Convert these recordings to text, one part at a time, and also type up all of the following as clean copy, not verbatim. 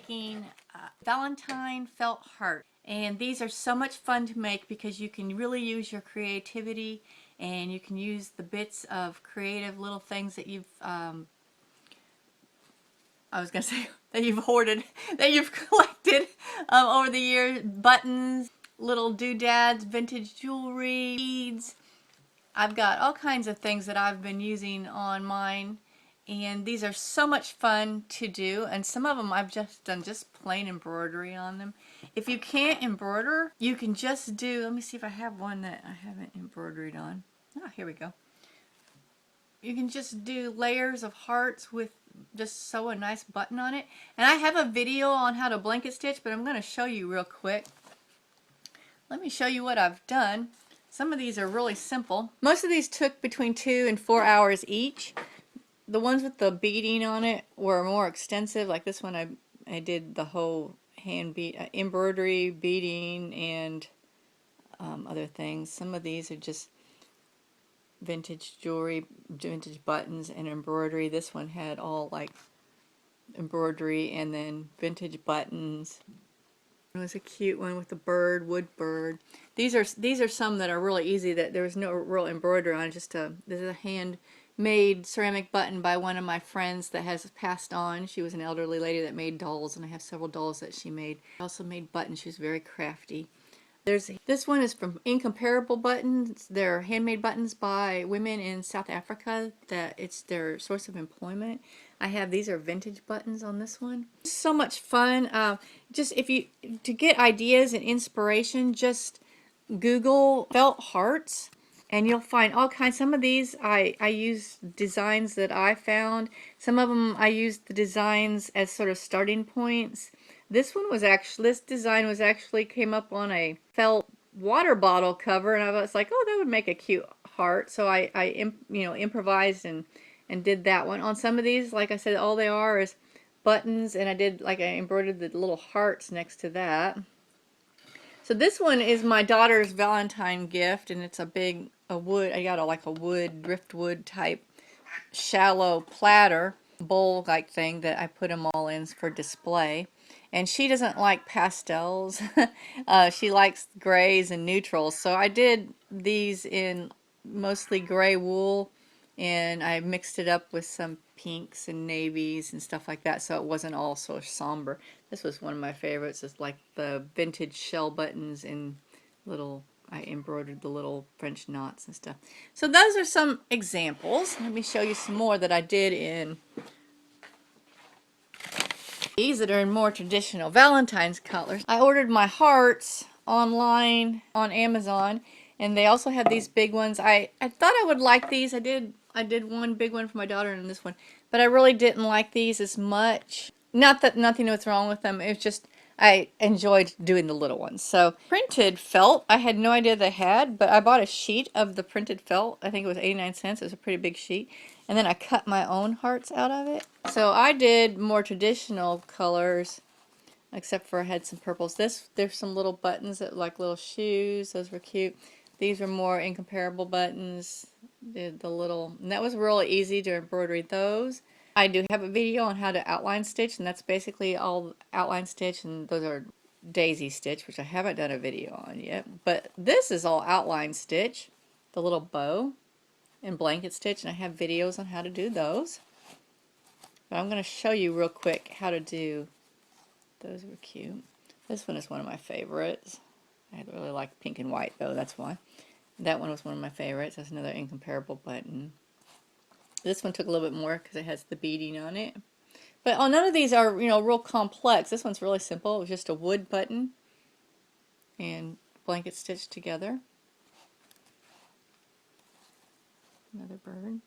making Valentine felt heart. And these are so much fun to make because you can really use your creativity and you can use the bits of creative little things that you've, I was going to say, that you've hoarded, that you've collected over the years. Buttons, little doodads, vintage jewelry, beads. I've got all kinds of things that I've been using on mine. And these are so much fun to do, and some of them I've just done just plain embroidery on them. If you can't embroider, you can just do, let me see if I have one that I haven't embroidered on. Oh, here we go. You can just do layers of hearts with just sew a nice button on it. And I have a video on how to blanket stitch, but I'm going to show you real quick. Let me show you what I've done. Some of these are really simple. Most of these took between 2 and 4 hours each. The ones with the beading on it were more extensive. Like this one, I did the whole hand bead, embroidery, beading, and other things. Some of these are just vintage jewelry, vintage buttons, and embroidery. This one had all like embroidery and then vintage buttons. It was a cute one with the bird, wood bird. These are some that are really easy. That there was no real embroidery on. Just this is a handmade ceramic button by one of my friends that has passed on. She was an elderly lady that made dolls, and I have several dolls that she made. She also made buttons. She was very crafty. This one is from Incomparable Buttons. They're handmade buttons by women in South Africa. That it's their source of employment. These are vintage buttons on this one. So much fun. Just to get ideas and inspiration, just Google felt hearts and you'll find all kinds. Some of these I use designs that I found. Some of them I used the designs as sort of starting points. This design was actually came up on a felt water bottle cover, and I was like, oh, that would make a cute heart. So I improvised and did that one. On some of these, like I said, all they are is buttons, and I embroidered the little hearts next to that. So this one is my daughter's Valentine gift, and it's a wood. I got a wood, driftwood type shallow platter bowl like thing that I put them all in for display. And she doesn't like pastels. She likes grays and neutrals. So I did these in mostly gray wool, and I mixed it up with some pinks and navies and stuff like that, so it wasn't all so somber. This was one of my favorites. It's like the vintage shell buttons and I embroidered the little French knots and stuff. So those are some examples. Let me show you some more that I did in these that are in more traditional Valentine's colors. I ordered my hearts online on Amazon, and they also have these big ones. I thought I would like these. I did one big one for my daughter and this one, but I really didn't like these as much. Not that nothing was wrong with them. It's just I enjoyed doing the little ones. So printed felt, I had no idea they had, but I bought a sheet of the printed felt. I think it was 89 cents. It was a pretty big sheet. And then I cut my own hearts out of it. So I did more traditional colors, except for I had some purples. There's some little buttons that like little shoes. Those were cute. These were more Incomparable buttons. And that was really easy to embroider those. I do have a video on how to outline stitch, and that's basically all outline stitch, and those are daisy stitch, which I haven't done a video on yet. But this is all outline stitch, the little bow and blanket stitch, and I have videos on how to do those. But I'm going to show you real quick how to do those. Were cute. This one is one of my favorites. I really like pink and white though, that's why. That one was one of my favorites. That's another Incomparable button. This one took a little bit more because it has the beading on it. But none of these are, real complex. This one's really simple. It was just a wood button and blanket stitched together. Another bird.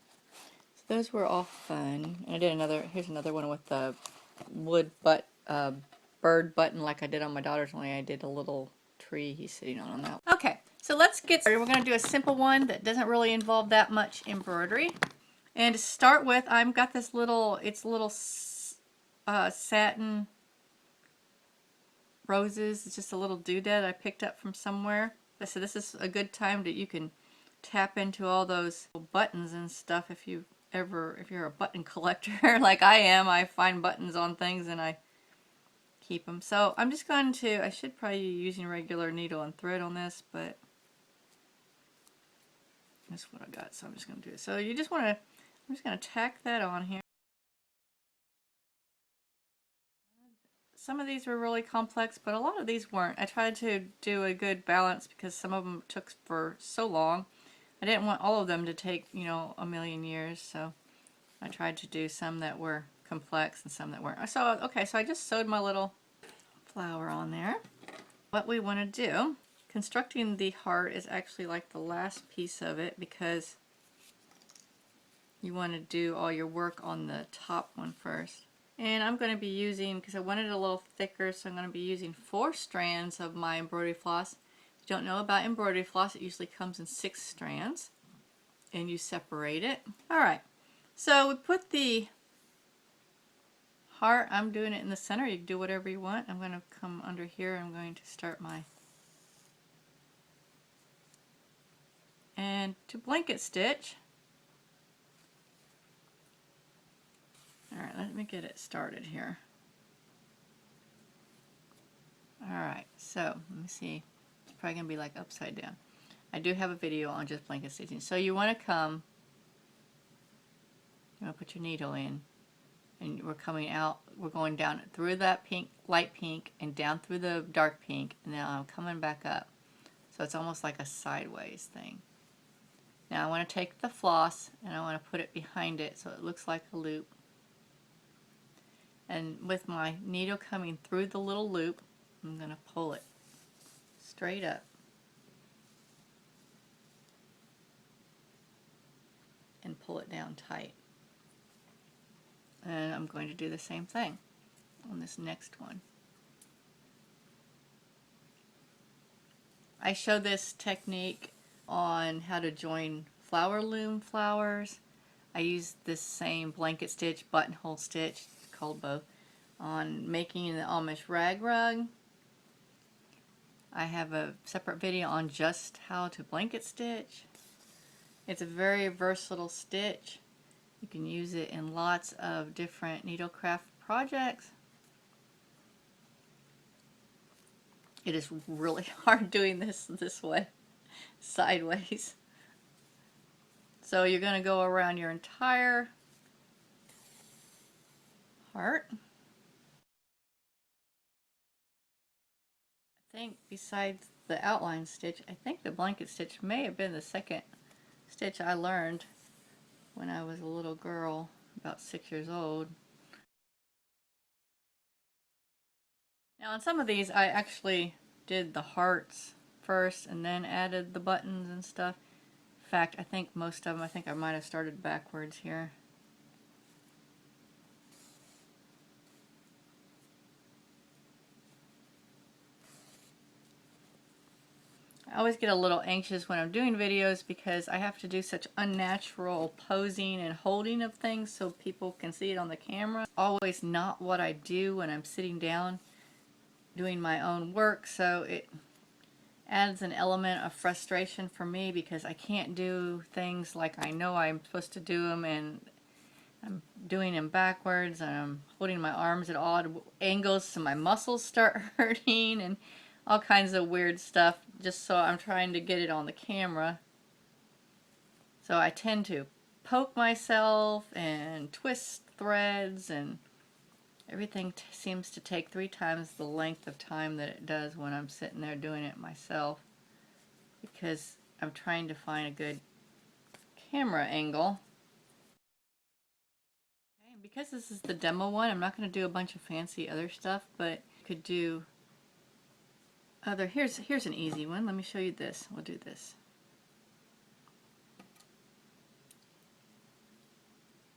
So those were all fun. And I did here's another one with the wood bird button like I did on my daughter's, only I did a little tree he's sitting on that. Okay, so let's get started. We're going to do a simple one that doesn't really involve that much embroidery. And to start with, I've got this little satin roses. It's just a little doodad I picked up from somewhere. So this is a good time that you can tap into all those buttons and stuff if you're a button collector like I am. I find buttons on things and I keep them. So I'm just going to, I should probably be using regular needle and thread on this, but that's what I got, so I'm just going to do it. So you just want to, I'm just going to tack that on here. Some of these were really complex, but a lot of these weren't. I tried to do a good balance because some of them took for so long. I didn't want all of them to take, you know, a million years, so I tried to do some that were complex and some that weren't. So, okay, so I just sewed my little flower on there. What we want to do, constructing the heart is actually like the last piece of it because you want to do all your work on the top one first. And I'm going to be using, because I wanted it a little thicker, so I'm going to be using 4 strands of my embroidery floss. If you don't know about embroidery floss, it usually comes in 6 strands. And you separate it. Alright, so we put the heart, I'm doing it in the center. You can do whatever you want. I'm going to come under here. I'm going to start my... And to blanket stitch, alright, let me get it started here. Alright, so let me see. It's probably going to be like upside down. I do have a video on just blanket stitching. So you want to come, you want to put your needle in, and we're coming out, we're going down through that pink, light pink, and down through the dark pink, and now I'm coming back up. So it's almost like a sideways thing. Now I want to take the floss and I want to put it behind it so it looks like a loop. And with my needle coming through the little loop, I'm going to pull it straight up. And pull it down tight. And I'm going to do the same thing on this next one. I show this technique on how to join flower loom flowers. I use this same blanket stitch, buttonhole stitch, called both, on making the Amish rag rug. I have a separate video on just how to blanket stitch. It's a very versatile stitch. You can use it in lots of different needlecraft projects. It is really hard doing this way, sideways. So you're going to go around your entire heart. I think besides the outline stitch, I think the blanket stitch may have been the second stitch I learned when I was a little girl, about 6 years old. Now on some of these I actually did the hearts first and then added the buttons and stuff. In fact, I think most of them, I think I might have started backwards here. I always get a little anxious when I'm doing videos because I have to do such unnatural posing and holding of things so people can see it on the camera. It's always not what I do when I'm sitting down doing my own work, so it adds an element of frustration for me because I can't do things like I know I'm supposed to do them, and I'm doing them backwards, and I'm holding my arms at odd angles so my muscles start hurting and all kinds of weird stuff, just so I'm trying to get it on the camera. So I tend to poke myself and twist threads, and everything seems to take 3 times the length of time that it does when I'm sitting there doing it myself, because I'm trying to find a good camera angle. Okay, because this is the demo one, I'm not going to do a bunch of fancy other stuff, but I could do other. Here's an easy one. Let me show you this. We'll do this.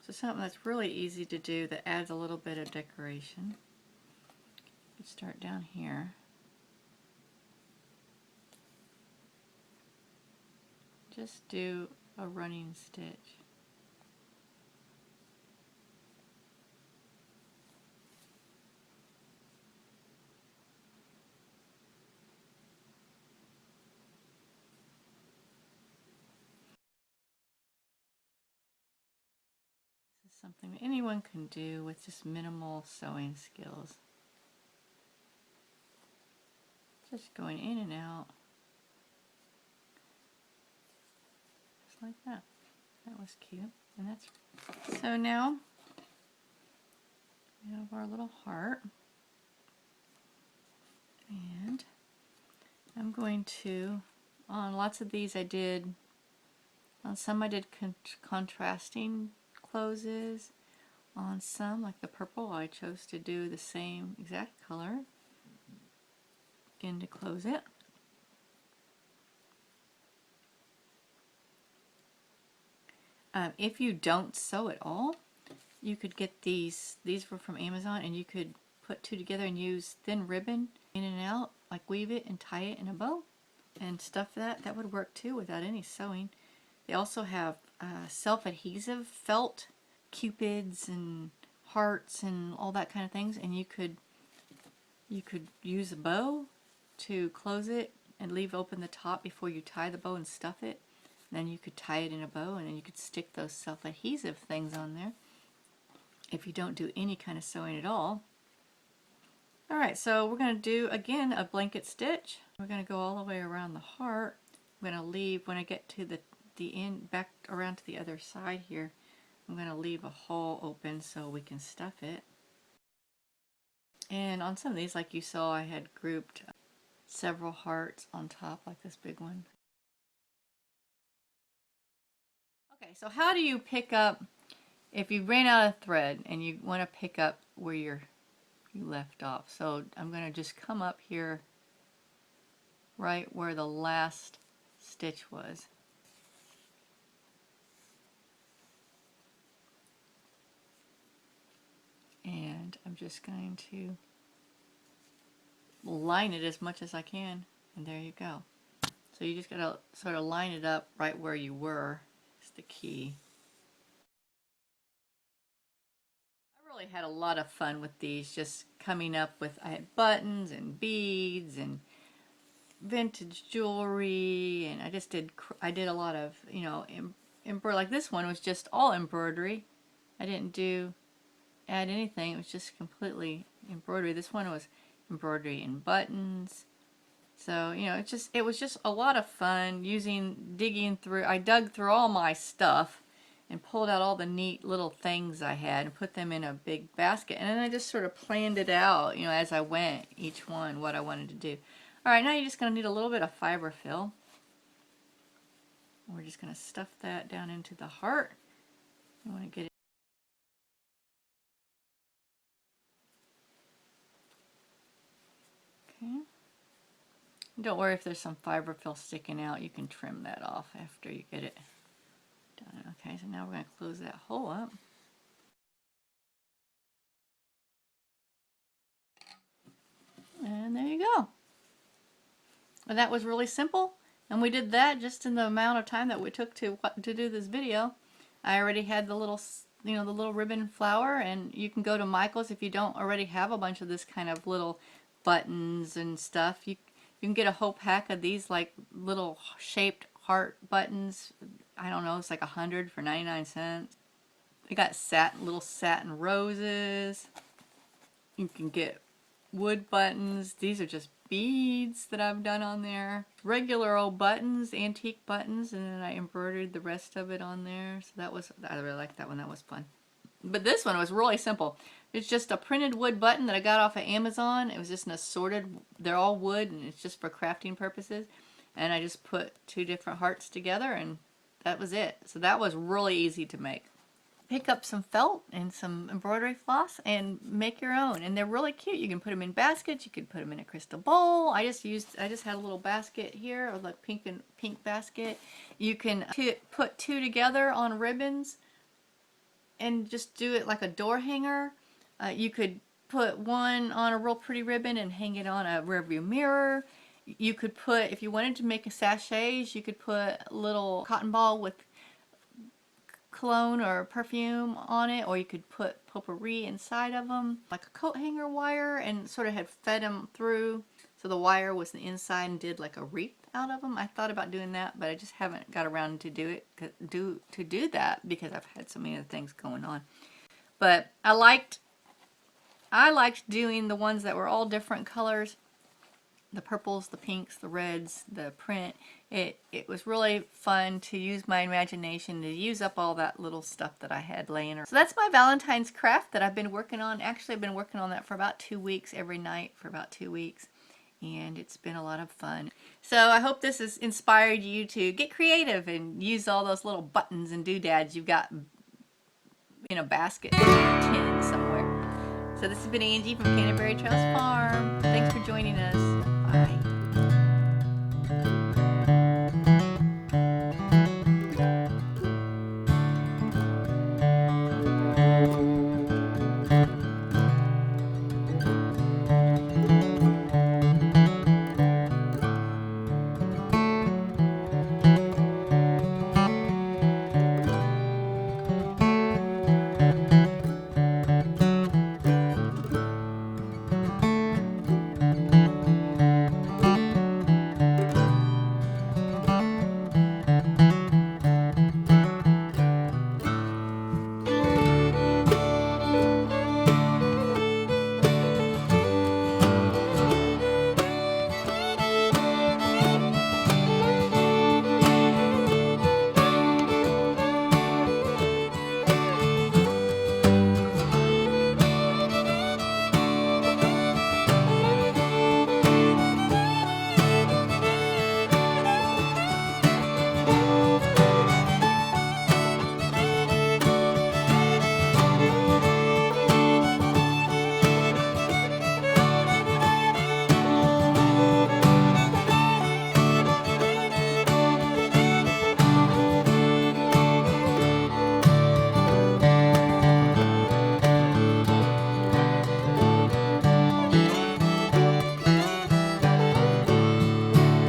So something that's really easy to do that adds a little bit of decoration. Let's start down here. Just do a running stitch. This is something that anyone can do with just minimal sewing skills. just going in and out. Just like that. That was cute. And that's so now we have our little heart. And I'm going to, on lots of these I did, on some I did contrasting closes. On some, like the purple, I chose to do the same exact color. Again, to close it. If you don't sew at all, you could get these were from Amazon, and you could put two together and use thin ribbon in and out, like weave it and tie it in a bow and stuff that. That would work too without any sewing. They also have self-adhesive felt cupids and hearts and all that kind of things, and you could use a bow to close it and leave open the top before you tie the bow and stuff it. And then you could tie it in a bow, and then you could stick those self-adhesive things on there if you don't do any kind of sewing at all. Alright, so we're going to do again a blanket stitch. We're going to go all the way around the heart. I'm going to leave, when I get to the end, back around to the other side here, I'm going to leave a hole open so we can stuff it. And on some of these, like you saw, I had grouped several hearts on top, like this big one. Okay, so how do you pick up, if you ran out of thread and you want to pick up where you left off? So I'm going to just come up here right where the last stitch was. And I'm just going to line it as much as I can, and there you go. So you just gotta sort of line it up right where you were is the key. I really had a lot of fun with these, just coming up with, I had buttons and beads and vintage jewelry, and I did a lot of, you know, embroidery. Like this one was just all embroidery. I didn't add anything, it was just completely embroidery. This one was embroidery and buttons. So, you know, it was just a lot of fun digging through. I dug through all my stuff and pulled out all the neat little things I had and put them in a big basket. And then I just sort of planned it out, you know, as I went, each one, what I wanted to do. Alright, now you're just going to need a little bit of fiber fill. We're just going to stuff that down into the heart. You want to get it. Okay. Don't worry if there's some fiber fill sticking out, you can trim that off after you get it done. Okay, so now we're going to close that hole up. And there you go. And that was really simple, and we did that just in the amount of time that we took to do this video. I already had the little, you know, the little ribbon flower, and you can go to Michael's if you don't already have a bunch of this kind of little buttons and stuff. You can get a whole pack of these, like little shaped heart buttons. I don't know, it's like 100 for 99 cents. They got little satin roses. You can get wood buttons. These are just beads that I've done on there. Regular old buttons, antique buttons, and then I embroidered the rest of it on there. So I really liked that one. That was fun. But this one was really simple. It's just a printed wood button that I got off of Amazon. It was just an assorted, they're all wood, and it's just for crafting purposes. And I just put two different hearts together, and that was it. So that was really easy to make. Pick up some felt and some embroidery floss and make your own. And they're really cute. You can put them in baskets. You could put them in a crystal bowl. I just had a little basket here, or like pink basket. You can put two together on ribbons and just do it like a door hanger. You could put one on a real pretty ribbon and hang it on a rearview mirror. You could put, if you wanted to make a sachets, you could put a little cotton ball with cologne or perfume on it, or you could put potpourri inside of them, like a coat hanger wire, and sort of had fed them through so the wire was the inside and did like a wreath out of them. I thought about doing that, but I just haven't got around to do that because I've had so many other things going on. But I liked doing the ones that were all different colors. the purples, the pinks, the reds, the print. It was really fun to use my imagination to use up all that little stuff that I had laying around. So that's my Valentine's craft that I've been working on. Actually, I've been working on that for about 2 weeks, every night for about 2 weeks. And it's been a lot of fun. So I hope this has inspired you to get creative and use all those little buttons and doodads you've got in a basket or a tin somewhere. So this has been Angie from Canterbury Trails Farm. Thanks for joining us.